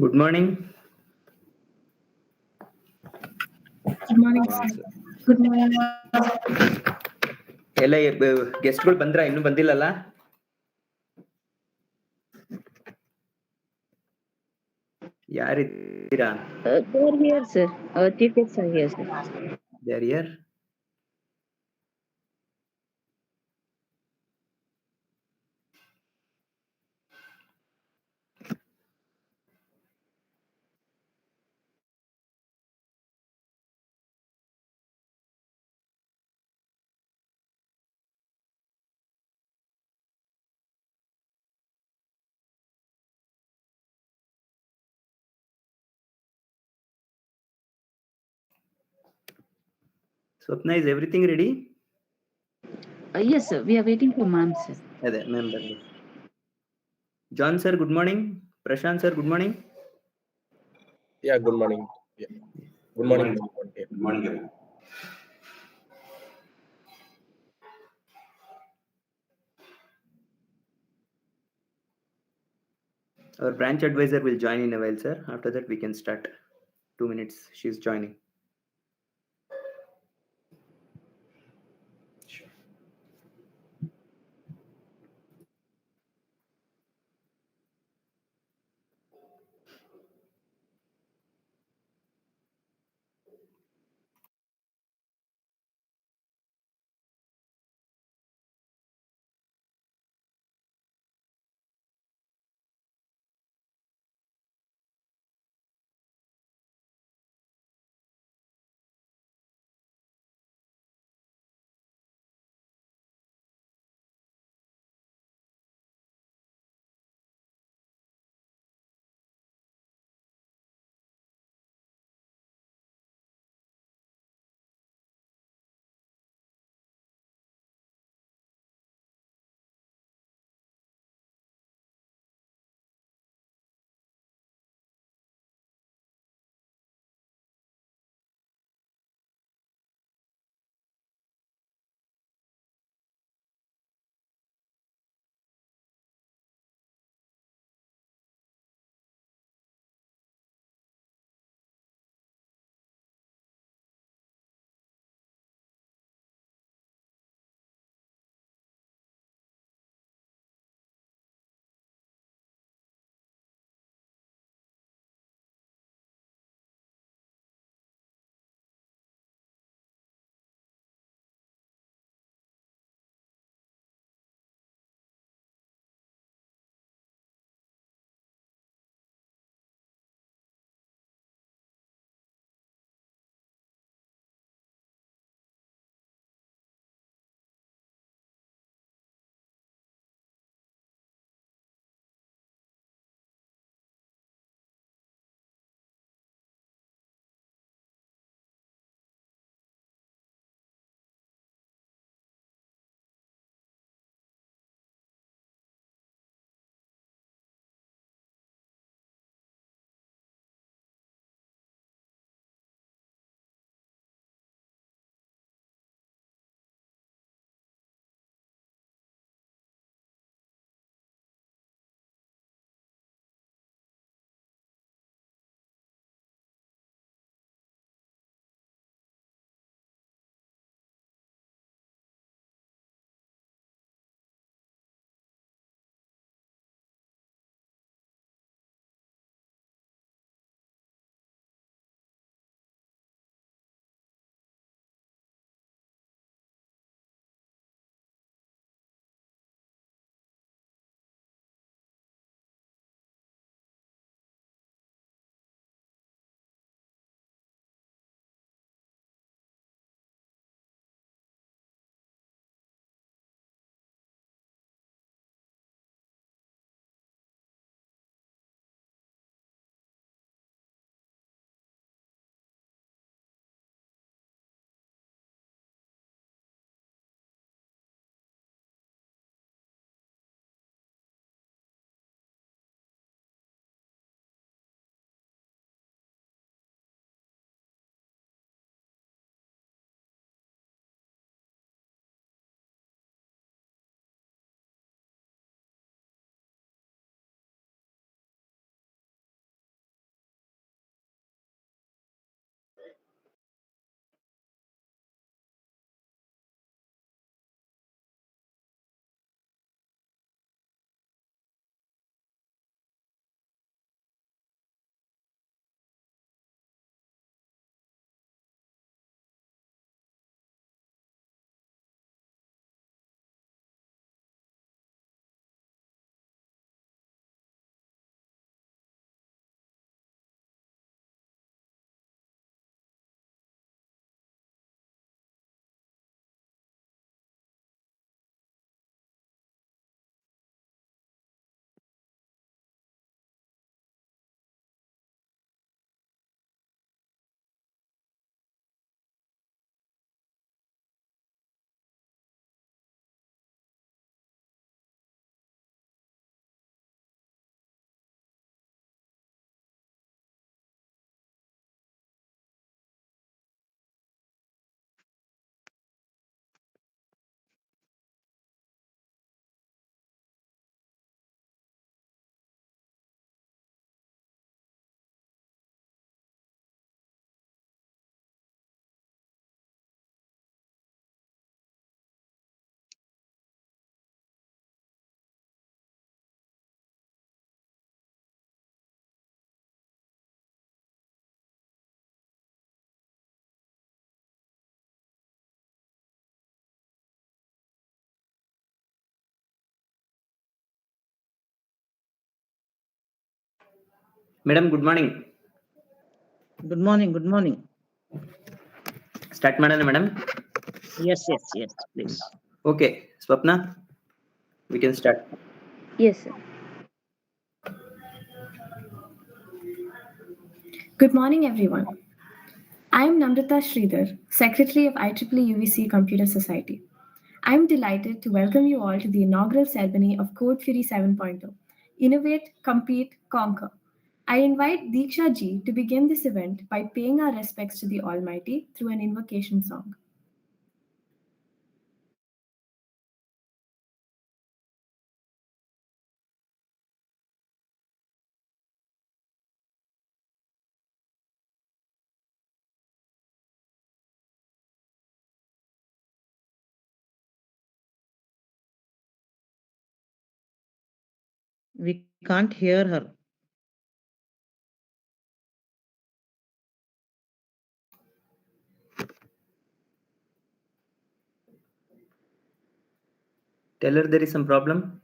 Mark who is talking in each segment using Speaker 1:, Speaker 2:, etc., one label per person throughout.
Speaker 1: Good morning.
Speaker 2: Good morning, sir. Good morning.
Speaker 1: ಎಲ್ಲ ಗೆಸ್ಟ್ಗಳು ಬಂದ್ರ ಇನ್ನೂ ಬಂದಿಲ್ಲಲ್ಲ? ಯಾರಿದ್ದೀರಾ?
Speaker 3: They are here, sir. Our chief guests are here, sir.
Speaker 1: They are here. Swapna, is everything ready?
Speaker 3: Yes, sir. We are waiting for ma'am, sir.
Speaker 1: ಅದೇ ma'am ಬರಲಿ. John sir good morning. Prashant sir good morning.
Speaker 4: Yeah, good morning. Yeah. Good morning.
Speaker 5: Good morning.
Speaker 1: Our branch advisor will join in a while, sir. After that, we can start. 2 minutes. She's joining. Madam, good morning.
Speaker 5: Good morning. Good morning.
Speaker 1: Start madam, madam.
Speaker 5: Yes, please.
Speaker 1: Okay, Swapna, we can start.
Speaker 3: Yes, sir.
Speaker 2: Good morning, everyone. I am Namrata Sridhar, Secretary of IEEE UVCE Computer Society. I am delighted to welcome you all to the inaugural ceremony of Codefury 7.0 Innovate, Compete, Conquer. I invite Deeksha ji to begin this event by paying our respects to the Almighty through an invocation song.
Speaker 5: We can't hear her.
Speaker 1: Tell her there is some problem.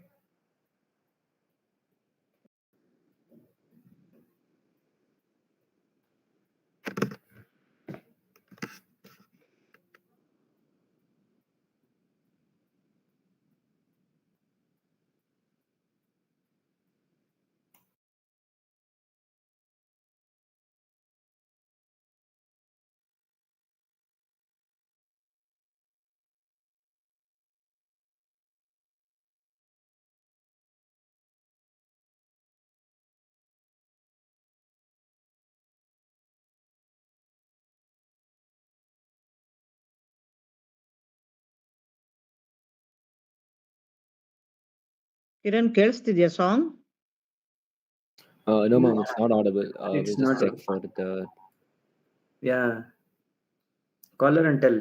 Speaker 5: Kiran, ಕೇಳಿಸ್ತಿದ್ಯಾ song?
Speaker 4: No, ma'am, it's not audible.
Speaker 1: It's
Speaker 4: We'll just
Speaker 1: not.
Speaker 4: check for the.
Speaker 1: Yeah. Call her and tell.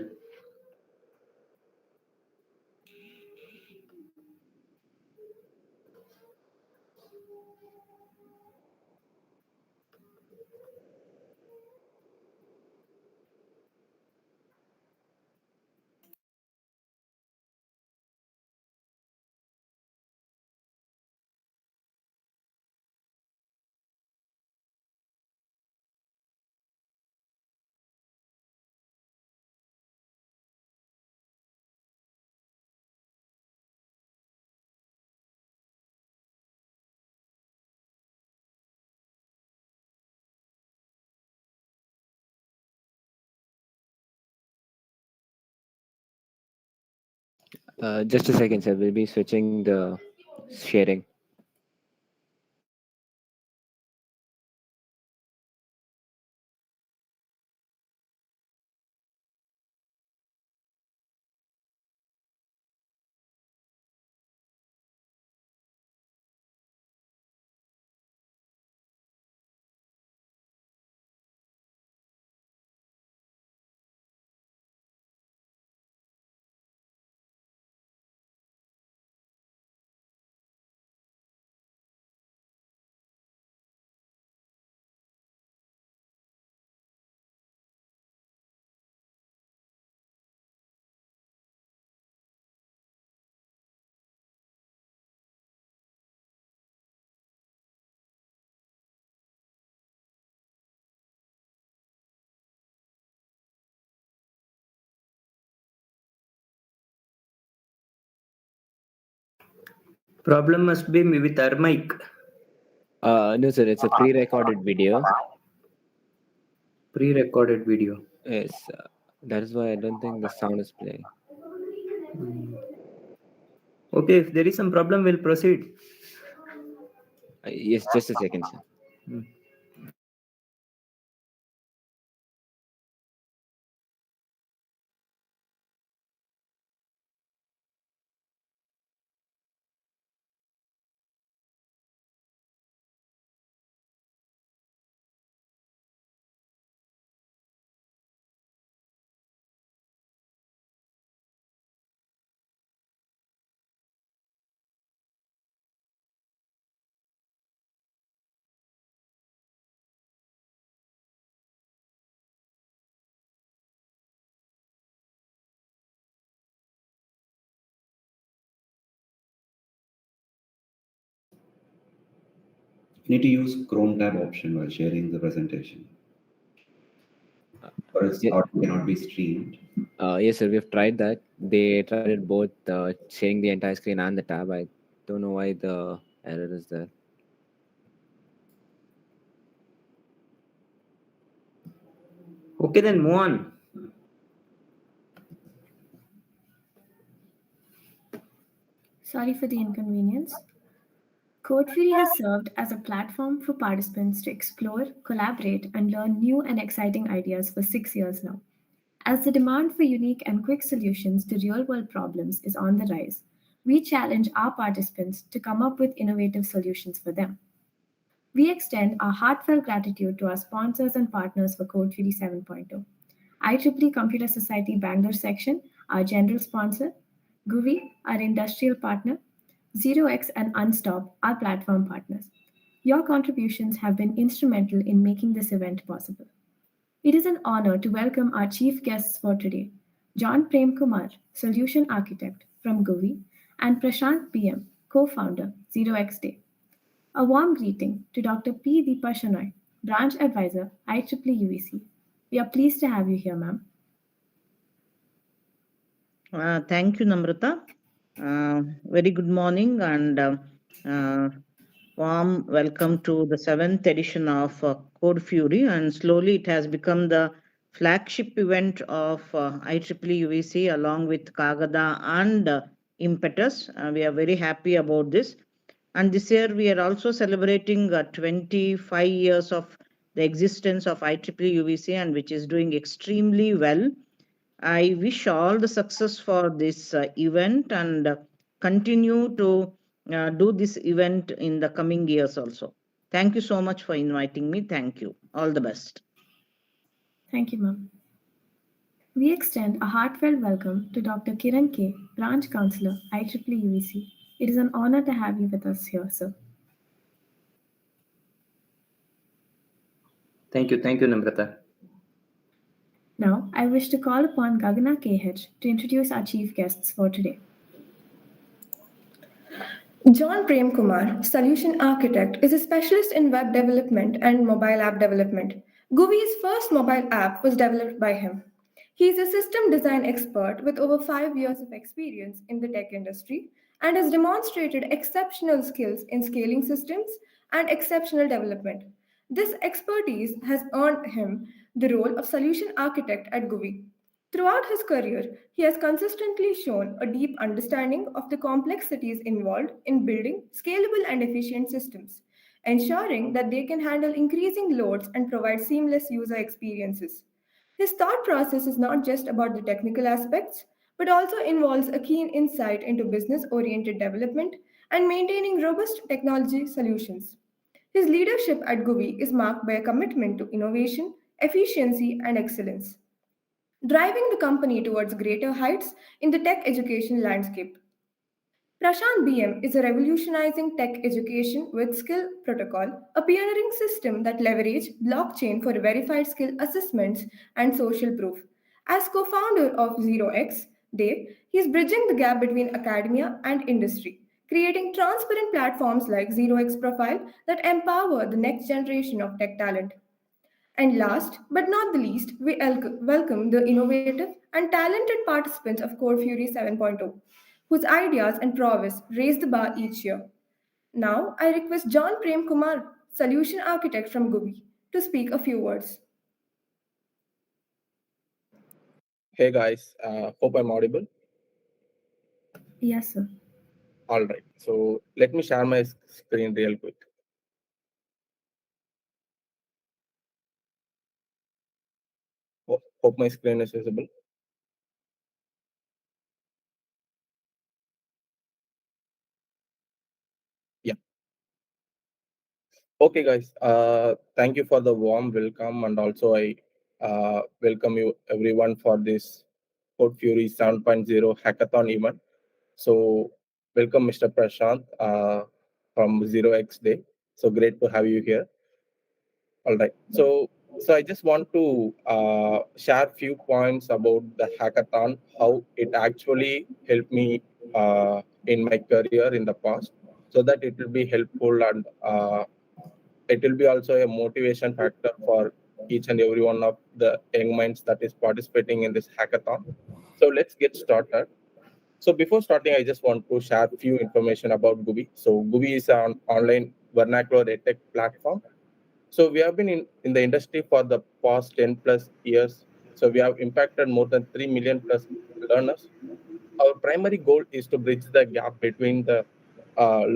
Speaker 4: Just a second, sir. We'll be switching the sharing.
Speaker 1: Problem must be with her mic.
Speaker 4: No, sir. It's a pre-recorded video.
Speaker 1: Pre-recorded video.
Speaker 4: Yes, that is why I don't think the sound is playing.
Speaker 1: Okay, if there is some problem, we'll proceed.
Speaker 4: Yes, just a second, sir.
Speaker 1: Hmm.
Speaker 6: need to use Chrome tab option while sharing the presentation, or its
Speaker 7: Yeah.
Speaker 6: audio cannot be streamed.
Speaker 7: Yes, sir. We've tried that. They tried it both, sharing the entire screen and the tab. I don't know why the error is there.
Speaker 1: Okay, then move on.
Speaker 2: Sorry for the inconvenience. Codefury has served as a platform for participants to explore, collaborate, and learn new and exciting ideas for 6 years now. As the demand for unique and quick solutions to real world problems is on the rise, we challenge our participants to come up with innovative solutions for them. We extend our heartfelt gratitude to our sponsors and partners for Codefury 7.0. IEEE Computer Society Bangalore section, our general sponsor, GUVI, our industrial partner, 0x and Unstop, our platform partners. Your contributions have been instrumental in making this event possible. It is an honor to welcome our chief guests for today, John Prem Kumar, Solution Architect from GUVI, and Prashant PM, co-founder, 0x Day. A warm greeting to Dr. P. Deepa Shanoy, Branch Advisor, IEEE UVC. We are pleased to have you here, ma'am.
Speaker 5: Thank you, Namrata. Very good morning and warm welcome to the 7th edition of Codefury. And slowly it has become the flagship event of IEEE UVC along with Kagada and Impetus. We are very happy about this. And this year we are also celebrating 25 years of the existence of IEEE UVC, and which is doing extremely well. I wish all the success for this event and continue to do this event in the coming years also. Thank you so much for inviting me. Thank you. All the best.
Speaker 2: Thank you, ma'am. We extend a heartfelt welcome to Dr. Kiran K., Branch Counselor, IEEE UVC. It is an honor to have you with us here, sir.
Speaker 1: Thank you, Namrata.
Speaker 2: Now, I wish to call upon Gagana KH to introduce our chief guests for today.
Speaker 8: John Prem Kumar, Solution Architect, is a specialist in web development and mobile app development. Guvi's first mobile app was developed by him. He is a system design expert with over 5 years of experience in the tech industry and has demonstrated exceptional skills in scaling systems and exceptional development. This expertise has earned him the role of solution architect at Guvi. Throughout his career, he has consistently shown a deep understanding of the complexities involved in building scalable and efficient systems, ensuring that they can handle increasing loads and provide seamless user experiences. His thought process is not just about the technical aspects, but also involves a keen insight into business oriented development and maintaining robust technology solutions. His leadership at Guvi is marked by a commitment to innovation, efficiency, and excellence, driving the company towards greater heights in the tech education landscape. Prashant BM is a revolutionizing tech education with Skill Protocol, a pioneering system that leverages blockchain for verified skill assessments and social proof. As co-founder of 0x Day, he is bridging the gap between academia and industry, creating transparent platforms like 0x Profile that empower the next generation of tech talent. And last but not the least, we welcome the innovative and talented participants of Codefury 7.0, whose ideas and prowess raise the bar each year. Now, I request John Prem Kumar, Solution Architect from Gubi, to speak a few words.
Speaker 4: Hey guys, hope I'm audible.
Speaker 2: Yes, sir.
Speaker 4: All right, so let me share my screen real quick. Hope my screen is visible. Yeah. Okay, guys. Thank you for the warm welcome, and also I welcome you everyone for this Codefury 7.0 hackathon event. So, welcome, Mr. Prashant from 0x Day. So great to have you here. All right. So I just want to share a few points about the hackathon, how it actually helped me in my career in the past, so that it will be helpful and it will be also a motivation factor for each and every one of the young minds that is participating in this hackathon. So let's get started. So before starting, I just want to share a few information about Gubi. So Gubi is an online vernacular edtech platform. So we have been in the industry for the past 10 plus years. So we have impacted more than 3 million plus learners. Our primary goal is to bridge the gap between the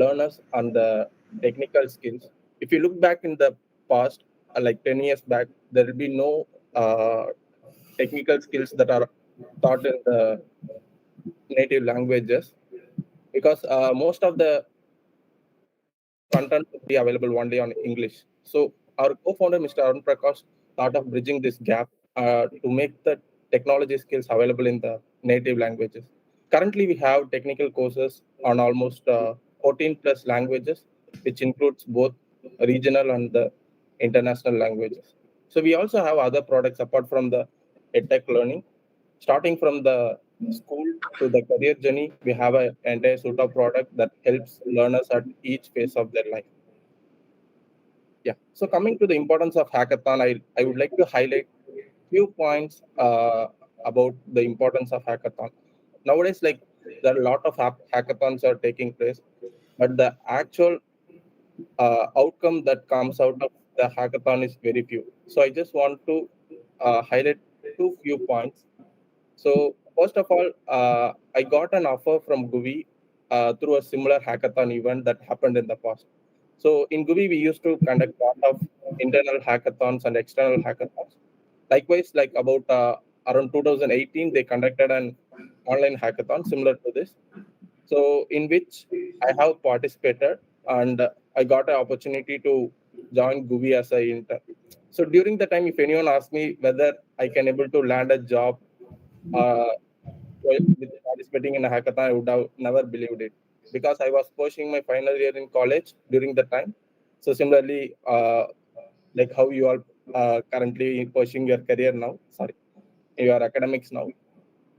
Speaker 4: learners and the technical skills. If you look back in the past, like 10 years back, there will be no technical skills that are taught in the native languages because most of the content will be available only on English. So our co-founder, Mr. Arun Prakash, thought of bridging this gap to make the technology skills available in the native languages. Currently, we have technical courses on almost 14 plus languages, which includes both regional and the international languages. So we also have other products apart from the edtech learning. Starting from the school to the career journey, we have an entire suite of product that helps learners at each phase of their life. Yeah. So coming to the importance of hackathon, I would like to highlight few points about the importance of hackathon. Nowadays, like there are a lot of hackathons are taking place, but the actual outcome that comes out of the hackathon is very few. So I just want to highlight two few points. So first of all, I got an offer from Guvi through a similar hackathon event that happened in the past. So in Guvi, we used to conduct a lot of internal hackathons and external hackathons. Likewise, like about around 2018, they conducted an online hackathon similar to this. So in which I have participated and I got an opportunity to join Guvi as an intern. So during the time, if anyone asks me whether I can able to land a job uh, with participating in a hackathon, I would have never believed it because I was pursuing my final year in college during the time. So similarly, like how you are currently pursuing your career now, sorry, your academics now.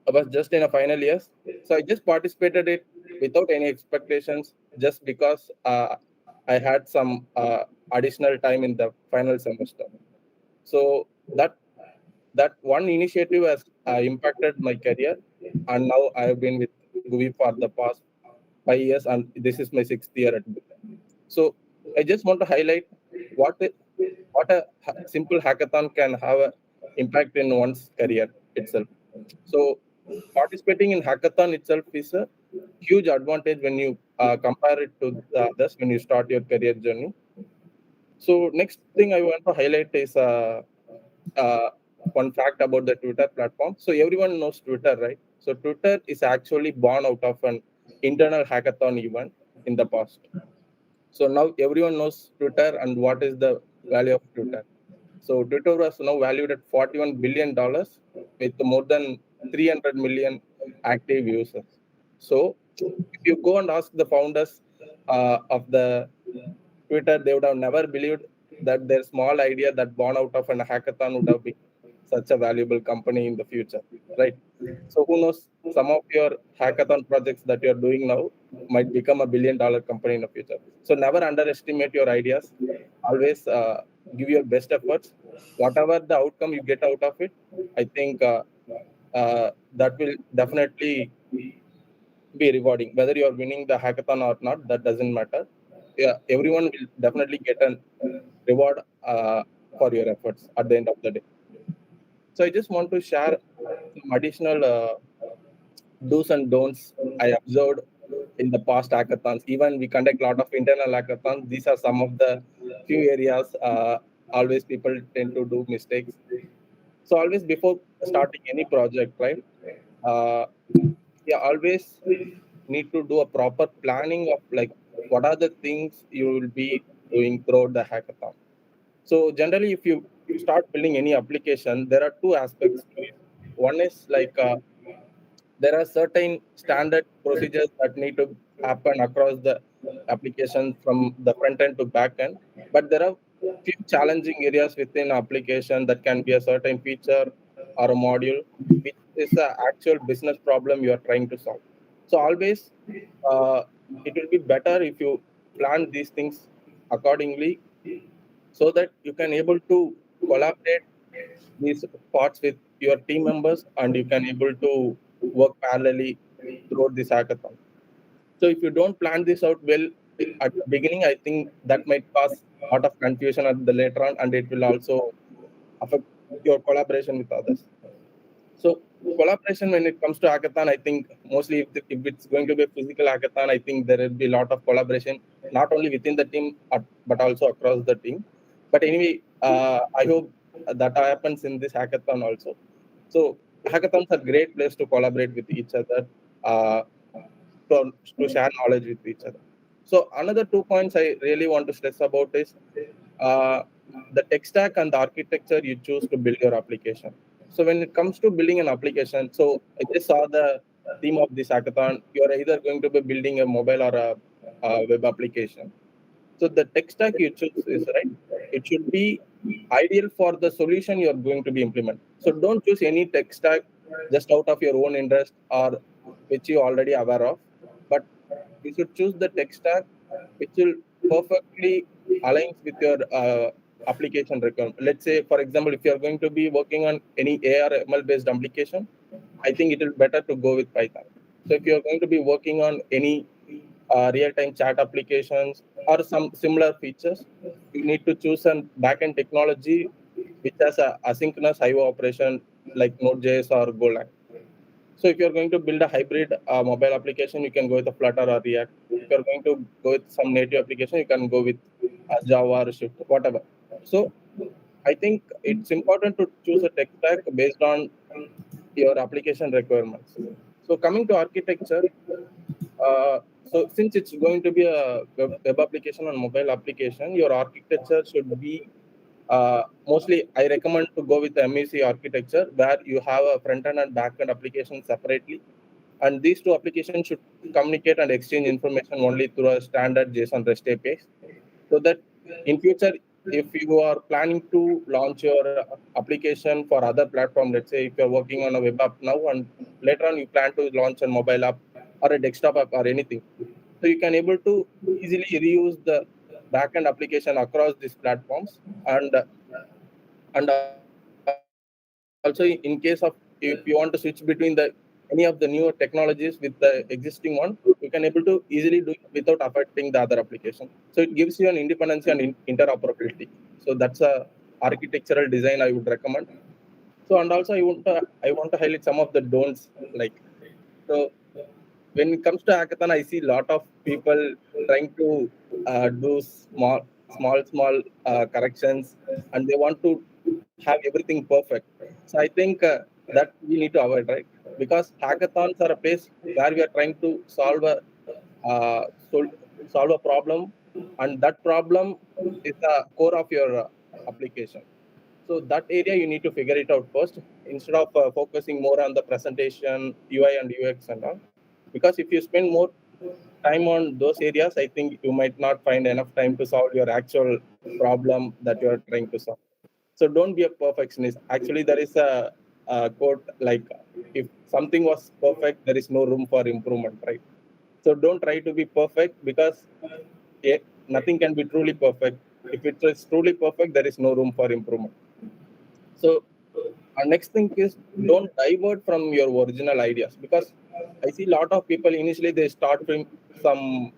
Speaker 4: I was just in a final years, so I just participated it without any expectations, just because I had some additional time in the final semester. So that one initiative has impacted my career, and now I have been with Guvi for the past 5 years, and this is my sixth year at Guvi. So I just want to highlight what a, what a simple hackathon can have an impact in one's career itself. So participating in hackathon itself is a huge advantage when you compare it to the others when you start your career journey. So next thing I want to highlight is uh, one fact about the Twitter platform. So everyone knows Twitter, right? So Twitter is actually born out of an internal hackathon event in the past. So now everyone knows Twitter and what is the value of Twitter. So Twitter was now valued at $41 billion with more than 300 million active users. So if you go and ask the founders of the Twitter, they would have never believed that their small idea that born out of an hackathon would have been such a valuable company in the future, right? So who knows, some of your hackathon projects that you're doing now might become $1 billion company in the future. So never underestimate your ideas. Always give your best efforts. Whatever the outcome you get out of it, I think that will definitely be rewarding. Whether you are winning the hackathon or not, that doesn't matter. Yeah, everyone will definitely get a reward for your efforts at the end of the day. So I just want to share some additional do's and don'ts I observed in the past hackathons. Even we conduct a lot of internal hackathons. These are some of the few areas always people tend to do mistakes. So always before starting any project, right? Uh, yeah, always need to do a proper planning of like what are the things you will be doing throughout the hackathon. So generally, if you start building any application, there are two aspects to it. One is like there are certain standard procedures that need to happen across the application from the front end to back end, but there are few challenging areas within application that can be a certain feature or a module which is the actual business problem you are trying to solve. So always it will be better if you plan these things accordingly so that you can able to collaborate these parts with your team members and you can able to work parallelly throughout this hackathon. So if you don't plan this out well at the beginning, I think that might cause a lot of confusion at the later on, and it will also affect your collaboration with others. So collaboration when it comes to hackathon, I think mostly if it's going to be a physical hackathon, I think there will be a lot of collaboration, not only within the team but also across the team. But anyway, I hope that happens in this hackathon also. So hackathons are great place to collaborate with each other, uh, to share knowledge with each other. So another 2 points I really want to stress about is uh, the tech stack and the architecture you choose to build your application. So when it comes to building an application, so I just saw the theme of this hackathon. You're either going to be building a mobile or a web application. So the tech stack you choose is right. It should be ideal for the solution you're going to be implement. So don't choose any tech stack just out of your own interest or which you already aware of, but you should choose the tech stack which will perfectly aligns with your application requirement. Let's say, for example, if you're going to be working on any AR ML based application, I think it is better to go with Python. So if you're going to be working on any real-time chat applications or some similar features, you need to choose a backend technology which has a asynchronous IO operation like Node.js or Golang. So if you're going to build a hybrid mobile application, you can go with a Flutter or React. If you're going to go with some native application, you can go with Java or Swift, whatever. So I think it's important to choose a tech stack based on your application requirements. So coming to architecture, so since it's going to be a web application and mobile application, your architecture should be mostly I recommend to go with the MEC architecture where you have a front end and back end application separately. And these two applications should communicate and exchange information only through a standard JSON REST APIs. So that in future, if you are planning to launch your application for other platform, let's say if you're working on a web app now and later on you plan to launch a mobile app or a desktop app or anything, so you can able to easily reuse the backend application across these platforms. And also in case of if you want to switch between the any of the newer technologies with the existing one, you can able to easily do it without affecting the other application. So it gives you an independence and interoperability. So that's a architectural design I would recommend. So and also I want to highlight some of the don'ts, like, so when it comes to hackathon, I see a lot of people trying to do small corrections, and they want to have everything perfect. So I think that we need to avoid, right? Because hackathons are a place where we are trying to uh, sol- solve a problem, and that problem is the core of your application. So that area you need to figure it out first instead of focusing more on the presentation, UI and UX and all. Because if you spend more time on those areas, I think you might not find enough time to solve your actual problem that you are trying to solve. So don't be a perfectionist. Actually, there is a quote like, if something was perfect, there is no room for improvement, right? So don't try to be perfect because nothing can be truly perfect. If it is truly perfect, there is no room for improvement. So our next thing is don't divert from your original ideas, because I see a lot of people initially they start with some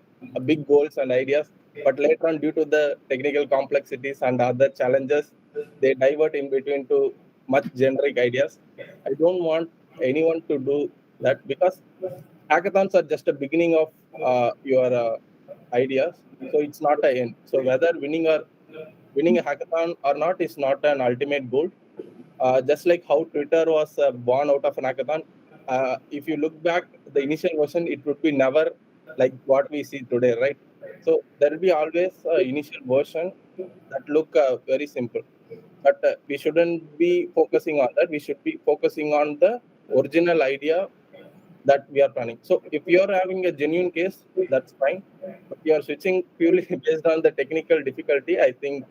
Speaker 4: big goals and ideas, but later on due to the technical complexities and other challenges, they divert in between to much generic ideas. I don't want anyone to do that, because hackathons are just a beginning of your ideas. So it's not an end. So whether winning a hackathon or not is not an ultimate goal. Just like how Twitter was born out of an hackathon, if you look back, the initial version, it would be never like what we see today, right? So there will be always initial version that look very simple, but we shouldn't be focusing on that. We should be focusing on the original idea that we are planning. So if you are having a genuine case, that's fine. But you are switching purely based on the technical difficulty, I think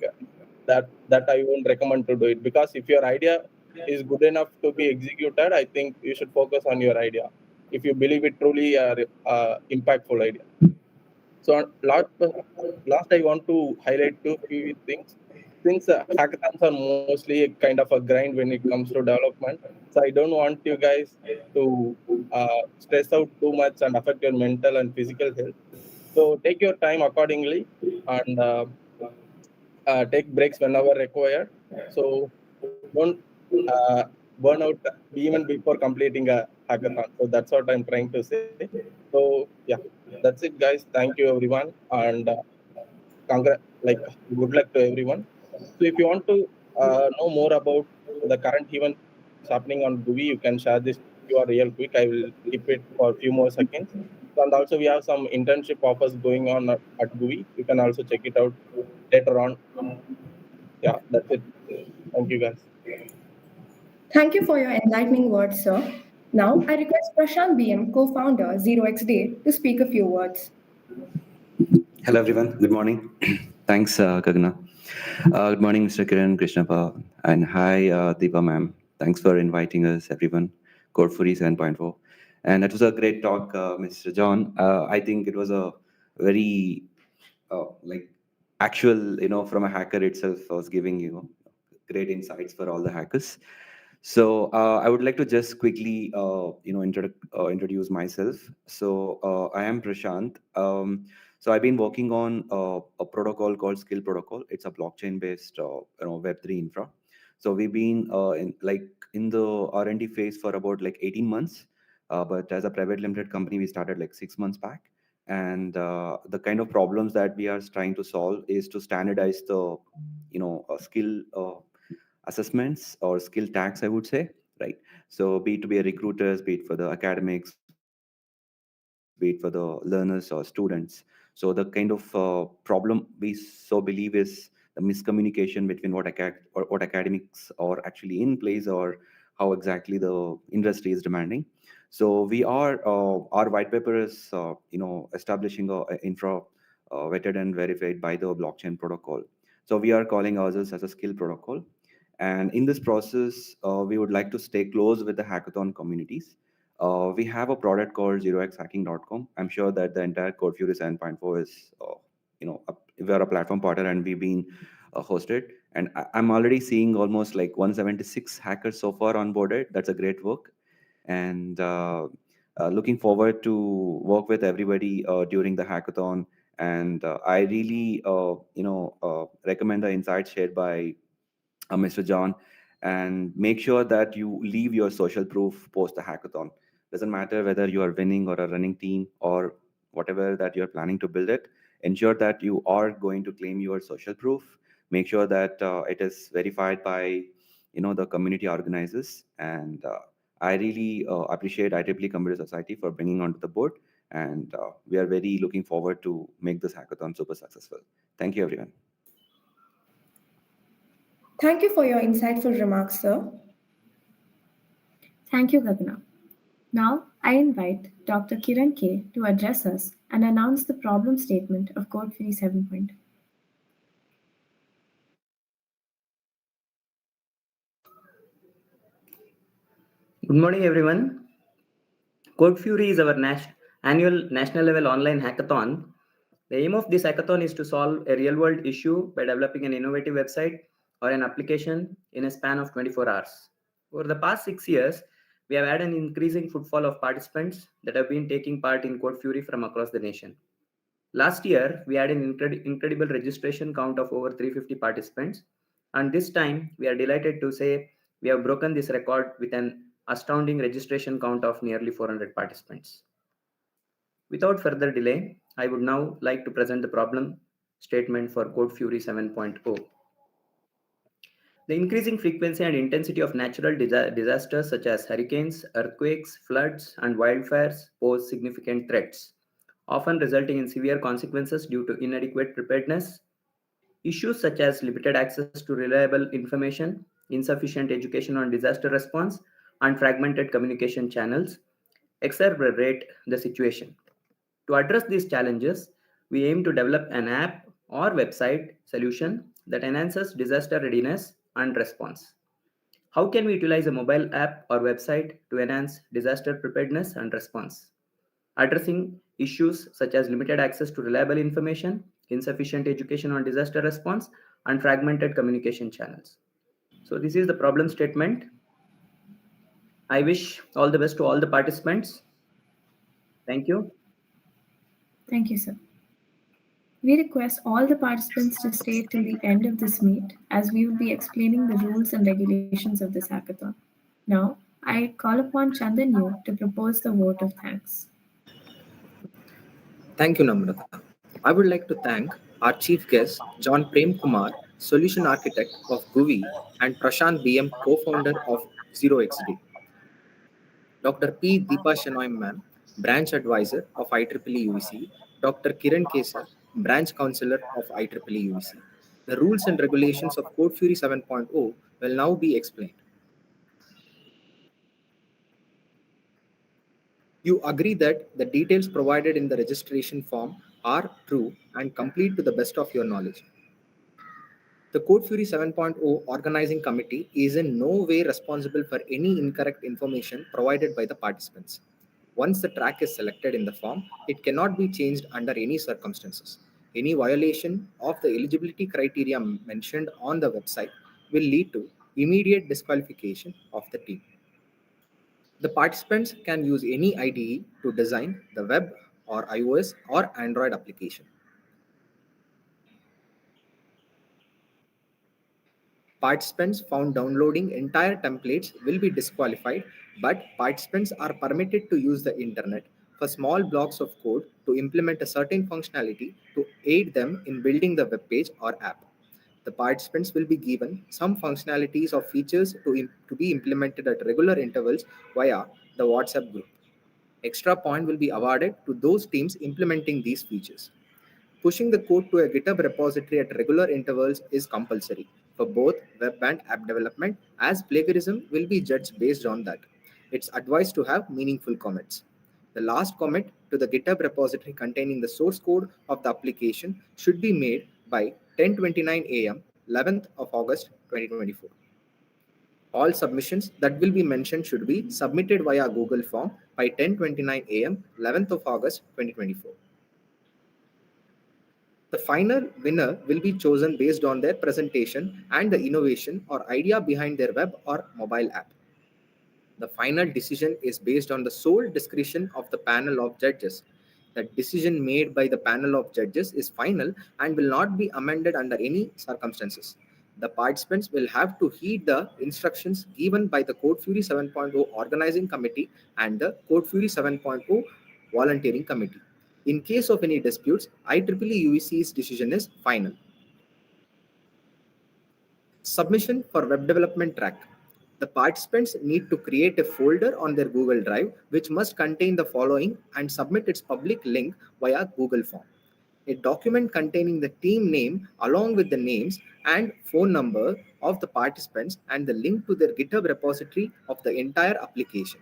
Speaker 4: that I won't recommend to do it, because if your idea is good enough to be executed, I think you should focus on your idea if you believe it truly impactful idea. So last I want to highlight two few things. since hackathons are mostly a kind of a grind when it comes to development, so I don't want you guys to stress out too much and affect your mental and physical health. So take your time accordingly and take breaks whenever required. So don't burn out even before completing a hackathon. So that's what I'm trying to say. So yeah, that's it, guys. Thank you, everyone, and like good luck to everyone. So if you want to know more about the current events happening on GUI, you can share this QR real quick. I will keep it for a few more seconds. And also we have some internship offers going on at GUI. You can also check it out later on. Yeah, that's it. Thank you, guys.
Speaker 8: Thank you for your enlightening words, sir. Now, I request Prashant BM, co founder 0x Day, to speak a few words.
Speaker 6: Hello, everyone. Good morning. Thanks, Kagna. Good morning, Mr. Kiran Krishnapa. And hi, Deepa ma'am. Thanks for inviting us, everyone. Codefury 7.0. And it was a great talk, Mr. John. I think it was a very, like, actual, from a hacker itself, was giving, great insights for all the hackers. So I would like to just quickly, introduce myself. So I am Prashant. So I've been working on a protocol called Skill Protocol. It's a blockchain-based, Web3 infra. So we've been in the R&D phase for about like 18 months. But as a private limited company, we started like 6 months back. And the kind of problems that we are trying to solve is to standardize the, skill assessments or skill tags, I would say, right? So be it to be a recruiters, be it for the academics, be it for the learners or students. So the kind of problem we so believe is the miscommunication between what academics are actually in place or how exactly the industry is demanding. So we are our white paper is establishing a infra vetted and verified by the blockchain protocol. So we are calling ourselves as a skill protocol, and in this process, we would like to stay close with the hackathon communities. We have a product called 0xhacking.com. I'm sure that the entire Codefury 7.4 is, we are a platform partner and we've been hosted. And I'm already seeing almost like 176 hackers so far onboarded. That's a great work. And looking forward to work with everybody during the hackathon. And I really, recommend the insights shared by Mr. John, and make sure that you leave your social proof post the hackathon. Doesn't matter whether you are winning or a running team or whatever that you're planning to build it. Ensure that you are going to claim your social proof. Make sure that it is verified by the community organizers. And I really appreciate IEEE Computer Society for bringing onto the board. And we are very looking forward to make this hackathon super successful. Thank you, everyone.
Speaker 8: Thank you for your insightful remarks, sir.
Speaker 2: Thank you, Gagana. Now, I invite Dr. Kiran K. to address us and announce the problem statement of Codefury 7.0.
Speaker 1: Good morning, everyone. Codefury is our annual national level online hackathon. The aim of this hackathon is to solve a real world issue by developing an innovative website or an application in a span of 24 hours. Over the past 6 years, we have had an increasing footfall of participants that have been taking part in Codefury from across the nation. Last year, we had an incredible registration count of over 350 participants. And this time, we are delighted to say we have broken this record with an astounding registration count of nearly 400 participants. Without further delay, I would now like to present the problem statement for Codefury 7.0. The increasing frequency and intensity of natural disasters such as hurricanes, earthquakes, floods, and wildfires pose significant threats, often resulting in severe consequences due to inadequate preparedness. Issues such as limited access to reliable information, insufficient education on disaster response, and fragmented communication channels exacerbate the situation. To address these challenges, we aim to develop an app or website solution that enhances disaster readiness and response. How can we utilize a mobile app or website to enhance disaster preparedness and response? Addressing issues such as limited access to reliable information, insufficient education on disaster response, and fragmented communication channels. So this is the problem statement. I wish all the best to all the participants. Thank you.
Speaker 2: Thank you, sir. We request all the participants to stay till the end of this meet as we will be explaining the rules and regulations of this hackathon. Now, I call upon Chandan Yu to propose the vote of thanks.
Speaker 9: Thank you, Namrata. I would like to thank our chief guest, John Prem Kumar, solution architect of GUI, and Prashant BM, co-founder of 0xD. Dr. P. Deepa Shenoy Ma'am, branch advisor of IEEE UVC, Dr. Kiran Kesar, branch counselor of IEEE UVC. The rules and regulations of Codefury 7.0 will now be explained. You agree that the details provided in the registration form are true and complete to the best of your knowledge. The Codefury 7.0 organizing committee is in no way responsible for any incorrect information provided by the participants. Once the track is selected in the form, it cannot be changed under any circumstances. Any violation of the eligibility criteria mentioned on the website will lead to immediate disqualification of the team. The participants can use any IDE to design the web or iOS or Android application. Participants found downloading entire templates will be disqualified, but participants are permitted to use the internet for small blocks of code to implement a certain functionality to aid them in building the web page or app. The participants will be given some functionalities or features to be implemented at regular intervals via the WhatsApp group. Extra point will be awarded to those teams implementing these features. Pushing the code to a GitHub repository at regular intervals is compulsory for both web and app development, as plagiarism will be judged based on that. It's advised to have meaningful commits. The last commit to the GitHub repository containing the source code of the application should be made by 10:29 a.m. 11th of August 2024. All submissions that will be mentioned should be submitted via Google Form by 10:29 a.m. 11th of August 2024. The final winner will be chosen based on their presentation and the innovation or idea behind their web or mobile app. The final decision is based on the sole discretion of the panel of judges. The decision made by the panel of judges is final and will not be amended under any circumstances. The participants will have to heed the instructions given by the Codefury 7.0 organizing committee and the Codefury 7.0 volunteering committee. In case of any disputes, IEEE UVC's decision is final. Submission for web development track. The participants need to create a folder on their Google Drive which must contain the following and submit its public link via Google Form. A document containing the team name along with the names and phone number of the participants and the link to their GitHub repository of the entire application.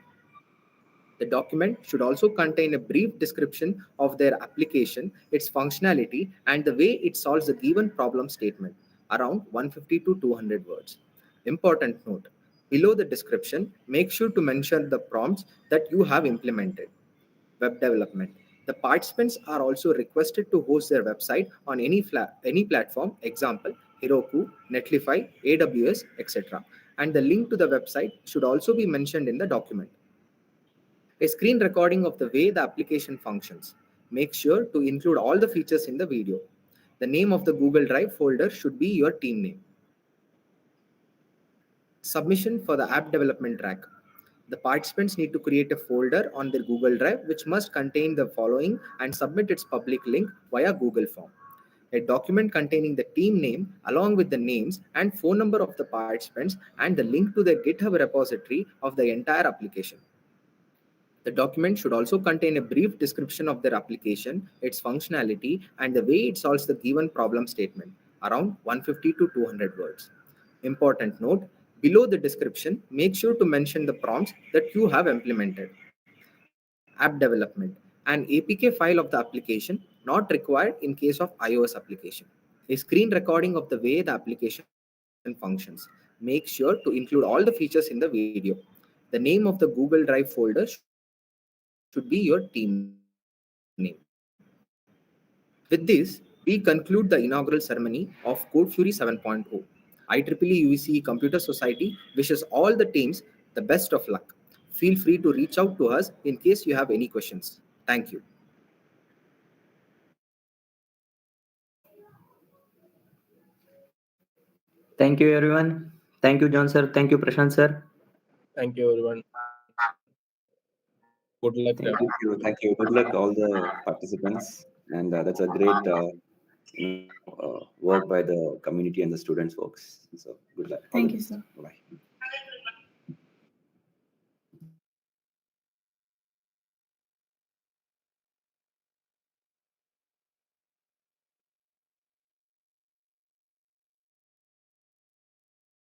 Speaker 9: The document should also contain a brief description of their application, its functionality, and the way it solves the given problem statement, around 150 to 200 words. Important note, below the description, make sure to mention the prompts that you have implemented. Web development. The participants are also requested to host their website on any platform, example, Heroku, Netlify, AWS, etc. And the link to the website should also be mentioned in the document. A screen recording of the way the application functions. Make sure to include all the features in the video. The name of the Google Drive folder should be your team name. Submission for the app development track. The participants need to create a folder on their Google Drive which must contain the following and submit its public link via Google Form. A document containing the team name along with the names and phone number of the participants and the link to the GitHub repository of the entire application. The document should also contain a brief description of their application, its functionality, and the way it solves the given problem statement, around 150 to 200 words. Important note, below the description, make sure to mention the prompts that you have implemented. App development. An APK file of the application not required in case of iOS application. A screen recording of the way the application functions. Make sure to include all the features in the video. The name of the Google Drive folder should be your team name. With this, we conclude the session. we conclude the inaugural ceremony of Codefury 7.0. IEEE UVCE Computer Society wishes all the teams the best of luck. Feel free to reach out to us in case you have any questions. Thank you.
Speaker 1: Thank you, everyone. Thank you, John sir. Thank you, Prashant sir.
Speaker 4: Thank you, everyone. Good luck.
Speaker 1: Thank you.
Speaker 6: Thank you. Good luck, all the participants. And that's a great work by the community and the students, folks. So good luck. All
Speaker 2: Thank
Speaker 6: the
Speaker 2: you,
Speaker 6: best.
Speaker 2: sir.
Speaker 6: Bye.